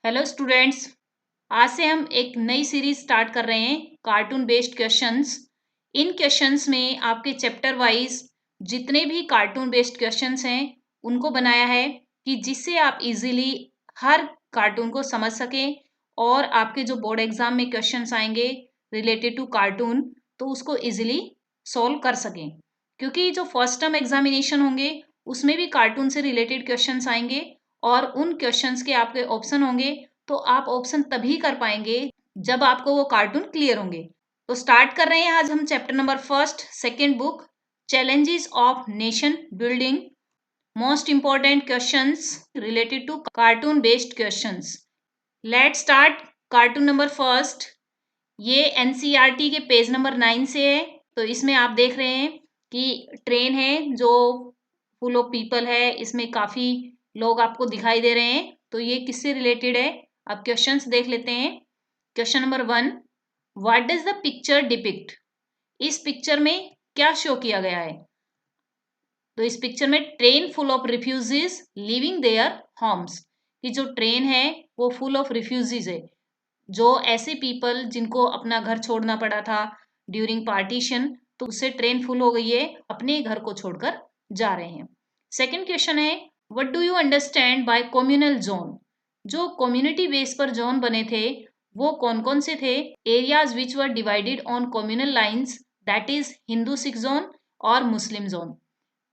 Hello students. आज से हम एक नई सीरीज स्टार्ट कर रहे हैं, कार्टून बेस्ड क्वेश्चंस। इन क्वेश्चंस में आपके चैप्टर वाइज जितने भी कार्टून बेस्ड क्वेश्चंस हैं उनको बनाया है कि जिससे आप इजीली हर कार्टून को समझ सकें और आपके जो बोर्ड एग्जाम में क्वेश्चंस आएंगे रिलेटेड टू कार्टून तो उसको इजीली सॉल्व कर सकें। क्योंकि जो फर्स्ट टर्म एग्जामिनेशन होंगे उसमें भी कार्टून से रिलेटेड क्वेश्चंस आएंगे और उन क्वेश्चंस के आपके ऑप्शन होंगे, तो आप ऑप्शन तभी कर पाएंगे जब आपको वो कार्टून क्लियर होंगे। तो स्टार्ट कर रहे हैं आज हम chapter number first, second book, challenges of nation building, most important questions related to cartoon based questions. Let start. Cartoon number first, ये एनसीईआरटी के पेज नंबर 9 से है। तो इसमें आप देख रहे हैं कि ट्रेन है जो फुल ऑफ पीपल है, इसमें काफी लोग आपको दिखाई दे रहे हैं। तो ये किससे रिलेटेड है, अब क्वेश्चंस देख लेते हैं। Question number 1, what does the picture depict? इस पिक्चर में क्या शो किया गया है? तो इस पिक्चर में train full of refugees living their homes, कि जो ट्रेन है वो फुल ऑफ रिफ्यूजीज है, जो ऐसे पीपल जिनको अपना घर छोड़ना पड़ा था ड्यूरिंग पार्टीशन, तो उससे ट्रेन फुल हो गई है, अपने घर को छोड़कर जा रहे हैं। सेकंड क्वेश्चन है, what do you understand bye communal zone? जो कम्युनिटी बेस पर जोन बने थे वो कौन कौन से थे? Areas which were divided on communal lines, that is Hindu Sikh zone और मुस्लिम जोन।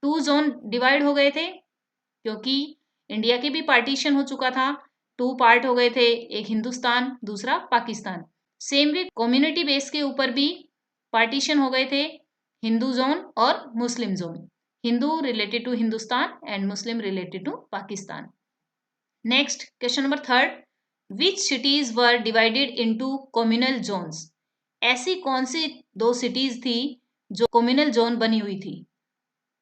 2 जोन डिवाइड हो गए थे क्योंकि इंडिया के भी पार्टीशन हो चुका था। 2 पार्ट हो गए थे, एक हिंदुस्तान दूसरा Pakistan. Same way community base के ऊपर भी पार्टीशन हो गए थे, हिंदू जोन और Muslim zone. Hindu related to Hindustan and Muslim related to Pakistan. Next question number third, which cities were divided into communal zones? ऐसी कौन सी 2 सिटीज थी जो कम्युनल जोन बनी हुई थी?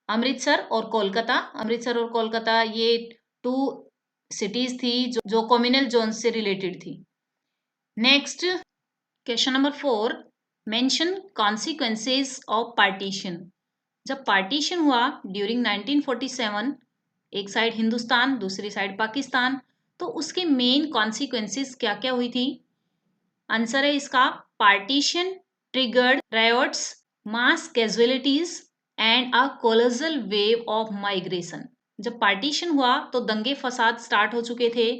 अमृतसर और कोलकाता। अमृतसर और कोलकाता ये 2 सिटीज थी जो कम्युनल जोन से रिलेटेड थी। Next question number 4, mention consequences of partition. जब पार्टीशन हुआ ड्यूरिंग 1947, एक साइड हिंदुस्तान दूसरी साइड पाकिस्तान, तो उसके मेन कॉन्सिक्वेंसेस क्या क्या हुई थी? आंसर है इसका, partition triggered riots, mass casualties and a colossal wave of migration. जब पार्टीशन हुआ तो दंगे फसाद स्टार्ट हो चुके थे,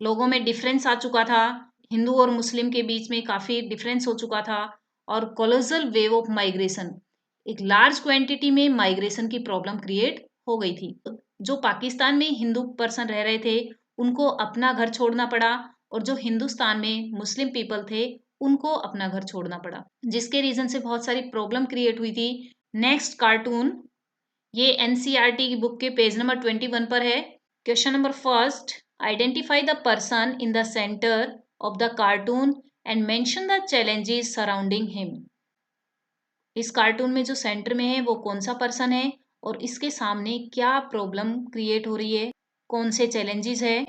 लोगों में डिफरेंस आ चुका था, हिंदू और मुस्लिम के बीच में काफी डिफरेंस हो चुका था, और कोलोसल वेव ऑफ माइग्रेशन, एक लार्ज क्वांटिटी में माइग्रेशन की प्रॉब्लम क्रिएट हो गई थी। जो पाकिस्तान में हिंदू पर्सन रह रहे थे उनको अपना घर छोड़ना पड़ा, और जो हिंदुस्तान में मुस्लिम पीपल थे उनको अपना घर छोड़ना पड़ा, जिसके रीजन से बहुत सारी प्रॉब्लम क्रिएट हुई थी। नेक्स्ट कार्टून, ये एनसीईआरटी की बुक के पेज नंबर 21 पर है। Question number first, identify the person in the centre of the cartoon and mention the challenges surrounding him. इस कार्टून में जो सेंटर में है वो कौन सा पर्सन है और इसके सामने क्या प्रॉब्लम क्रिएट हो रही है, कौन से चैलेंजेस है?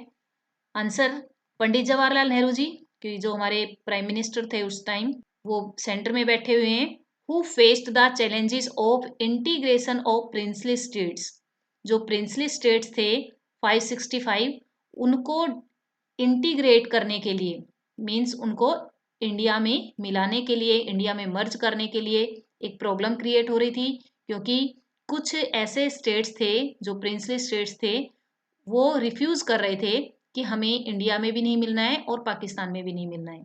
आंसर, पंडित जवाहरलाल नेहरू जी, कि जो हमारे प्राइम मिनिस्टर थे उस टाइम, वो सेंटर में बैठे हुए हैं। Who faced the challenges of integration of princely states? जो प्रिंसली स्टेट्स थे 565, उनको इंटीग्रेट करने के लिए, मीन्स उनको इंडिया में मिलाने के लिए, इंडिया में मर्ज करने के लिए एक प्रॉब्लम क्रिएट हो रही थी। क्योंकि कुछ ऐसे स्टेट्स थे जो प्रिंसली स्टेट्स थे, वो रिफ्यूज कर रहे थे कि हमें इंडिया में भी नहीं मिलना है और पाकिस्तान में भी नहीं मिलना है,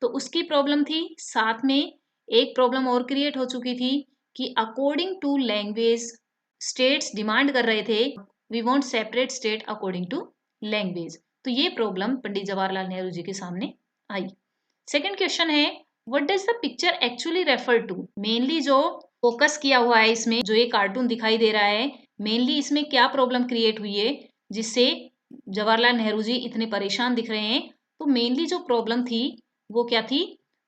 तो उसकी प्रॉब्लम थी। साथ में एक प्रॉब्लम और क्रिएट हो चुकी थी कि according to language states demand कर रहे थे, we want separate state according to language. तो ये प्रॉब्लम पंडित जवाहरलाल नेहरू जी के सामने आई। सेकंड क्वेश्चन है, what does the picture actually refer to? Mainly जो फोकस किया हुआ है इसमें, जो ये कार्टून दिखाई दे रहा है, मेनली इसमें क्या प्रॉब्लम क्रिएट हुई है जिससे जवाहरलाल नेहरू जी इतने परेशान दिख रहे हैं? तो मेनली जो प्रॉब्लम थी वो क्या थी?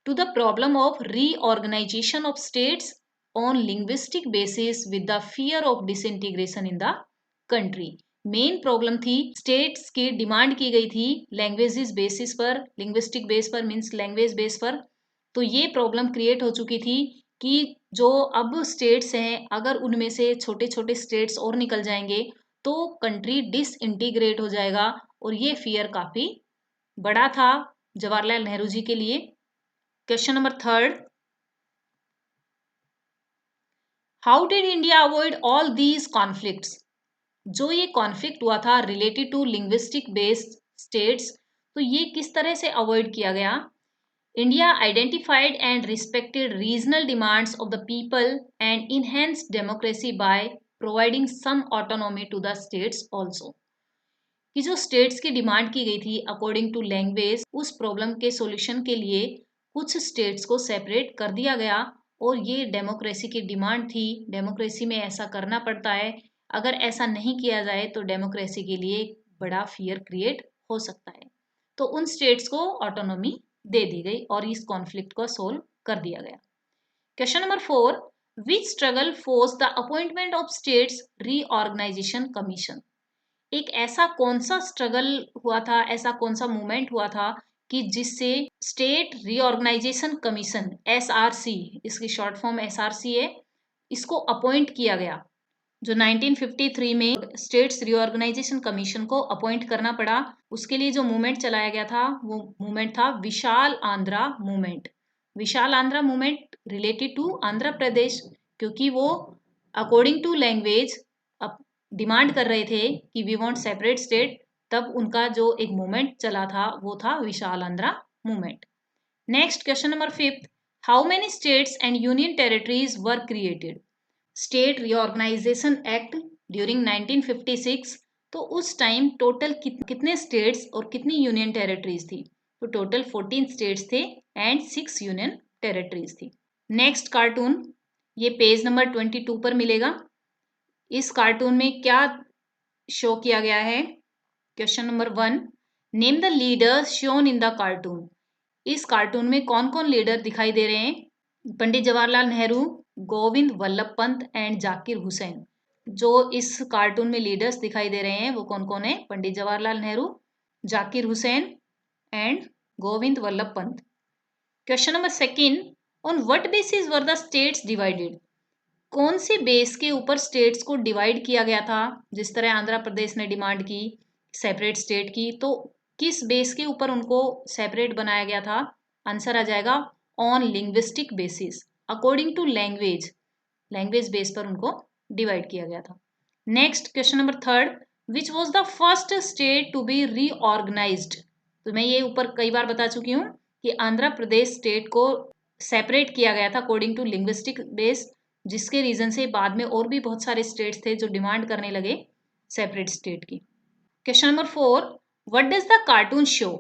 To the problem of reorganisation of states on linguistic basis with the fear of disintegration in the country. Main problem थी, स्टेट्स की डिमांड की गई थी लैंग्वेजेस बेसिस पर, लिंग्विस्टिक बेस पर मीन्स लैंग्वेज बेस पर। तो ये प्रॉब्लम क्रिएट हो चुकी थी कि जो अब स्टेट्स हैं, अगर उनमें से छोटे छोटे स्टेट्स और निकल जाएंगे तो कंट्री डिसइंटीग्रेट हो जाएगा, और ये फियर काफी बड़ा था जवाहरलाल नेहरू जी के लिए। Question number third, how did India avoid all these conflicts? जो ये कॉन्फ्लिक्ट हुआ था related to linguistic based states, तो ये किस तरह से अवॉइड किया गया? India identified and respected regional demands of the people and enhanced democracy by providing some autonomy to the states also. कि जो स्टेट्स की डिमांड की गई थी अकॉर्डिंग टू लैंग्वेज, उस प्रॉब्लम के सॉल्यूशन के लिए कुछ स्टेट्स को सेपरेट कर दिया गया। और ये डेमोक्रेसी की डिमांड थी, डेमोक्रेसी में ऐसा करना पड़ता है, अगर ऐसा नहीं किया जाए तो डेमोक्रेसी के लिए एक बड़ा फियर क्रिएट हो सकता है। तो उन स्टेट्स को ऑटोनॉमी दे दी गई और इस कॉन्फ्लिक्ट को सोल्व कर दिया गया। Question number 4, which struggle forced the appointment of states reorganisation commission? एक ऐसा कौन सा स्ट्रगल हुआ था, ऐसा कौन सा मूवमेंट हुआ था कि जिससे स्टेट रीऑर्गेनाइजेशन कमीशन, एसआरसी, इसकी शॉर्ट फॉर्म एसआरसी है, इसको अपॉइंट किया गया। जो 1953 में स्टेट्स रीऑर्गेनाइजेशन कमीशन को अपॉइंट करना पड़ा, उसके लिए जो मूवमेंट चलाया गया था वो मूवमेंट था Vishal Andhra movement. Vishal Andhra movement related to Andhra Pradesh, क्योंकि वो अकॉर्डिंग टू लैंग्वेज डिमांड कर रहे थे कि वी वांट सेपरेट स्टेट, तब उनका जो एक मूवमेंट चला था वो था Vishal Andhra movement. Next question number 5, how many states and union territories were created? State reorganisation act during 1956, तो उस टाइम टोटल कितने स्टेट्स और कितनी यूनियन टेरिटरीज थी? तो टोटल 14 स्टेट्स थे एंड 6 यूनियन टेरिटरीज थी। नेक्स्ट कार्टून, ये पेज नंबर 22 पर मिलेगा। इस कार्टून में क्या शो किया गया है? Question number 1, name the leaders shown in the cartoon. इस कार्टून में कौन कौन लीडर दिखाई दे रहे हैं? पंडित जवाहरलाल नेहरू, गोविंद वल्लभ पंत एंड जाकिर हुसैन। जो इस कार्टून में लीडर्स दिखाई दे रहे हैं वो कौन कौन है? Pandit Jawaharlal Nehru, Zakir Hussain and Govind Ballabh Pant. Question number 2, on what basis were the states divided? कौन से बेस के ऊपर स्टेट्स को डिवाइड किया गया था? जिस तरह आंध्र प्रदेश ने डिमांड की सेपरेट स्टेट की, तो किस बेस के ऊपर उनको सेपरेट बनाया गया था? आंसर आ जाएगा on linguistic basis, according to language, language base पर उनको डिवाइड किया गया था। Next question number 3, which was the first state to be reorganised? तो मैं ये ऊपर कई बार बता चुकी हूँ कि आंध्र प्रदेश स्टेट को सेपरेट किया गया था अकॉर्डिंग टू लिंग्विस्टिक बेस, जिसके रीजन से बाद में और भी बहुत सारे स्टेट्स थे जो डिमांड करने लगे सेपरेट स्टेट की। Question number 4, what does the cartoon show?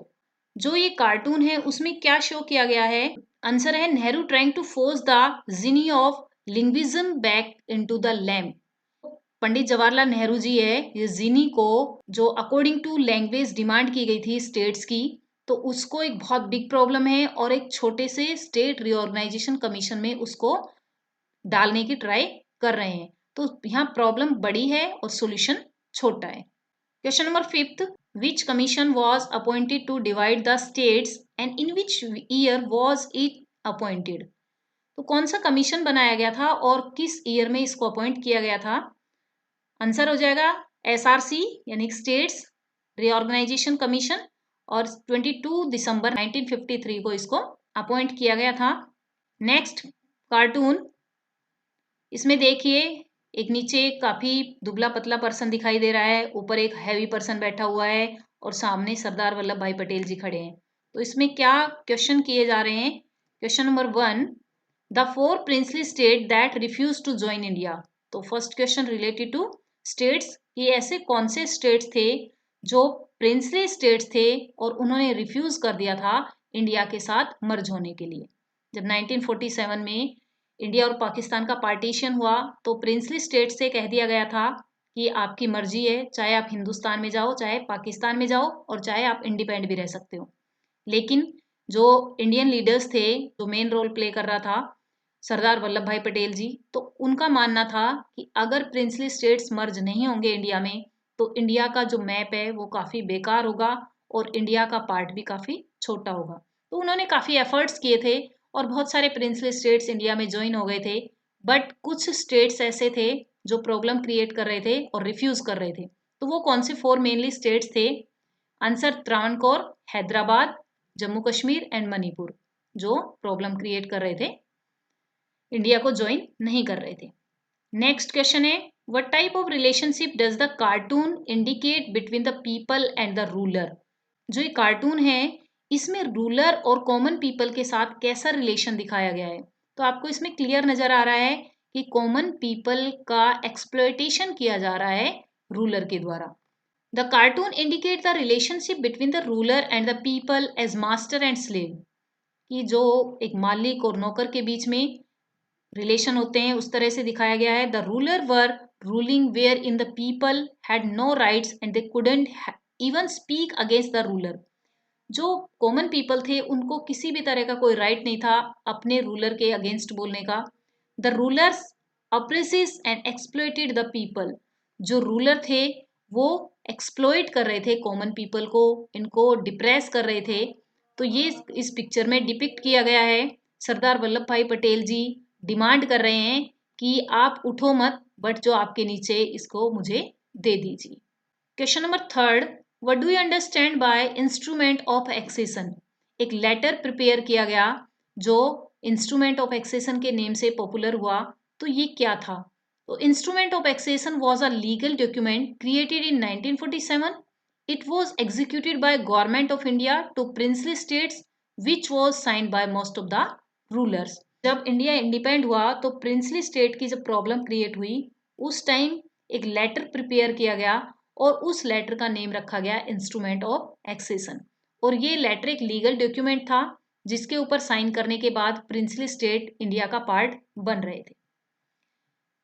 जो ये कार्टून है उसमें क्या शो किया गया है? आंसर है Nehru trying to force the genie of linguism back into the lamp. Pandit Jawaharlal Nehru ji है, ये जीनी को जो अकॉर्डिंग टू लैंग्वेज डिमांड की गई थी स्टेट्स की, तो उसको एक बहुत बिग प्रॉब्लम है और एक छोटे से स्टेट रीऑर्गेनाइजेशन कमीशन में उसको डालने की ट्राई कर रहे हैं। तो यहाँ प्रॉब्लम बड़ी है और सॉल्यूशन छोटा है। Question number 5, which commission was appointed to divide the states and in which year was it appointed? तो कौन सा कमीशन बनाया गया था और किस ईयर में इसको अपॉइंट किया गया था? आंसर हो जाएगा एसआरसी यानी स्टेट्स रीऑर्गेनाइजेशन कमीशन, और 22 दिसंबर 1953 को इसको अपॉइंट किया गया था। नेक्स्ट कार्टून, इसमें देखिए एक नीचे काफी दुबला पतला पर्सन दिखाई दे रहा है, ऊपर एक हैवी पर्सन बैठा हुआ है और सामने सरदार वल्लभ भाई पटेल जी खड़े हैं। तो इसमें क्या क्वेश्चन किए जा रहे हैं? Question number 1, the 4 princely state that refuse to join India. तो first question related to states, ये ऐसे कौन से स्टेट्स थे जो प्रिंसली स्टेट्स थे और उन्होंने रिफ्यूज कर दिया था इंडिया के साथ मर्ज होने के लिए। जब 1947 में इंडिया और पाकिस्तान का पार्टीशन हुआ तो प्रिंसली स्टेट से कह दिया गया था कि आपकी मर्जी है, चाहे आप हिंदुस्तान में जाओ, चाहे पाकिस्तान में जाओ, और चाहे आप इंडिपेंडेंट भी रह सकते हो। लेकिन जो इंडियन लीडर्स थे, जो मेन रोल प्ले कर रहा था सरदार वल्लभ भाई पटेल जी, तो उनका मानना था कि अगर प्रिंसली स्टेट्स मर्ज नहीं होंगे इंडिया में तो इंडिया का जो मैप है वो काफ़ी बेकार होगा और इंडिया का पार्ट भी काफ़ी छोटा होगा। तो उन्होंने काफ़ी एफर्ट्स किए थे और बहुत सारे प्रिंसली स्टेट्स इंडिया में ज्वाइन हो गए थे, बट कुछ स्टेट्स ऐसे थे जो प्रॉब्लम क्रिएट कर रहे थे और रिफ्यूज कर रहे थे। तो वो कौन से 4 मेनली स्टेट्स थे? आंसर त्रावणकोर, हैदराबाद, जम्मू कश्मीर एंड मणिपुर, जो प्रॉब्लम क्रिएट कर रहे थे, इंडिया को ज्वाइन नहीं कर रहे थे। नेक्स्ट क्वेश्चन है, what type of relationship does the cartoon indicate between the people and the ruler? जो ये कार्टून है इसमें रूलर और कॉमन पीपल के साथ कैसा रिलेशन दिखाया गया है? तो आपको इसमें क्लियर नजर आ रहा है कि कॉमन पीपल का एक्सप्लॉयटेशन किया जा रहा है रूलर के द्वारा। The cartoon indicate the relationship between the ruler and the people as master and slave, कि जो एक मालिक और नौकर के बीच में रिलेशन होते हैं उस तरह से दिखाया गया है। The ruler were ruling where in the people had no rights and they couldn't even speak against the ruler. जो कॉमन पीपल थे उनको किसी भी तरह का कोई राइट नहीं था अपने रूलर के अगेंस्ट बोलने का। The rulers oppresses and exploited the people, जो रूलर थे वो एक्सप्लॉइट कर रहे थे कॉमन पीपल को, इनको डिप्रेस कर रहे थे। तो ये इस पिक्चर में डिपिक्ट किया गया है। सरदार वल्लभ भाई पटेल जी डिमांड कर रहे हैं कि आप उठो मत, बट जो आपके नीचे इसको मुझे दे दीजिए। Question number third, what do you understand by instrument of accession? एक लेटर प्रिपेयर किया गया जो इंस्ट्रूमेंट ऑफ एक्सेशन के नेम से पॉपुलर हुआ, तो ये क्या था? तो instrument of accession was a legal document created in 1947. It was executed by government of India to princely states which was signed by most of the rulers. जब India independent हुआ तो प्रिंसली स्टेट की जब problem create हुई उस time एक letter prepare किया गया और उस लेटर का नेम रखा गया इंस्ट्रूमेंट ऑफ एक्सेशन। और ये लेटर एक लीगल डॉक्यूमेंट था जिसके ऊपर साइन करने के बाद प्रिंसली स्टेट इंडिया का पार्ट बन रहे थे।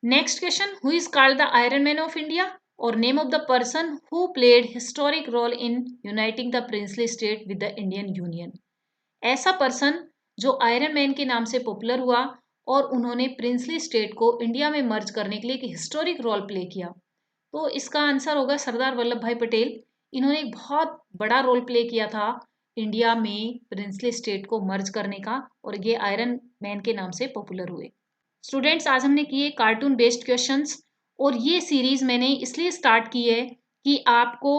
Next question, who is called the iron man of India? और name of the person who played historic role in uniting the princely state with the Indian union. ऐसा person जो iron man के नाम से popular हुआ और उन्होंने princely state को इंडिया में मर्ज करने के लिए एक हिस्टोरिक रोल प्ले किया। तो इसका आंसर होगा सरदार वल्लभ भाई पटेल। इन्होंने एक बहुत बड़ा रोल प्ले किया था इंडिया में प्रिंसली स्टेट को मर्ज करने का, और ये आयरन मैन के नाम से पॉपुलर हुए। स्टूडेंट्स, आज हमने किए कार्टून बेस्ड क्वेश्चंस, और ये सीरीज मैंने इसलिए स्टार्ट की है कि आपको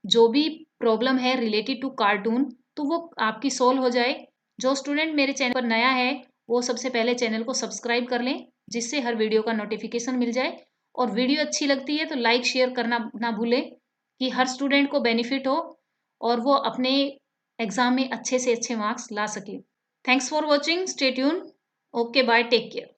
जो भी प्रॉब्लम है रिलेटेड टू कार्टून तो वो आपकी सॉल्व हो जाए। जो स्टूडेंट मेरे चैनल पर नया है वो सबसे पहले चैनल को सब्सक्राइब कर लें जिससे हर वीडियो का नोटिफिकेशन मिल जाए, और वीडियो अच्छी लगती है तो लाइक शेयर करना ना भूलें कि हर स्टूडेंट को बेनिफिट हो और वो अपने एग्जाम में अच्छे से अच्छे मार्क्स ला सके। Thanks for watching, stay tune, okay bye, take care.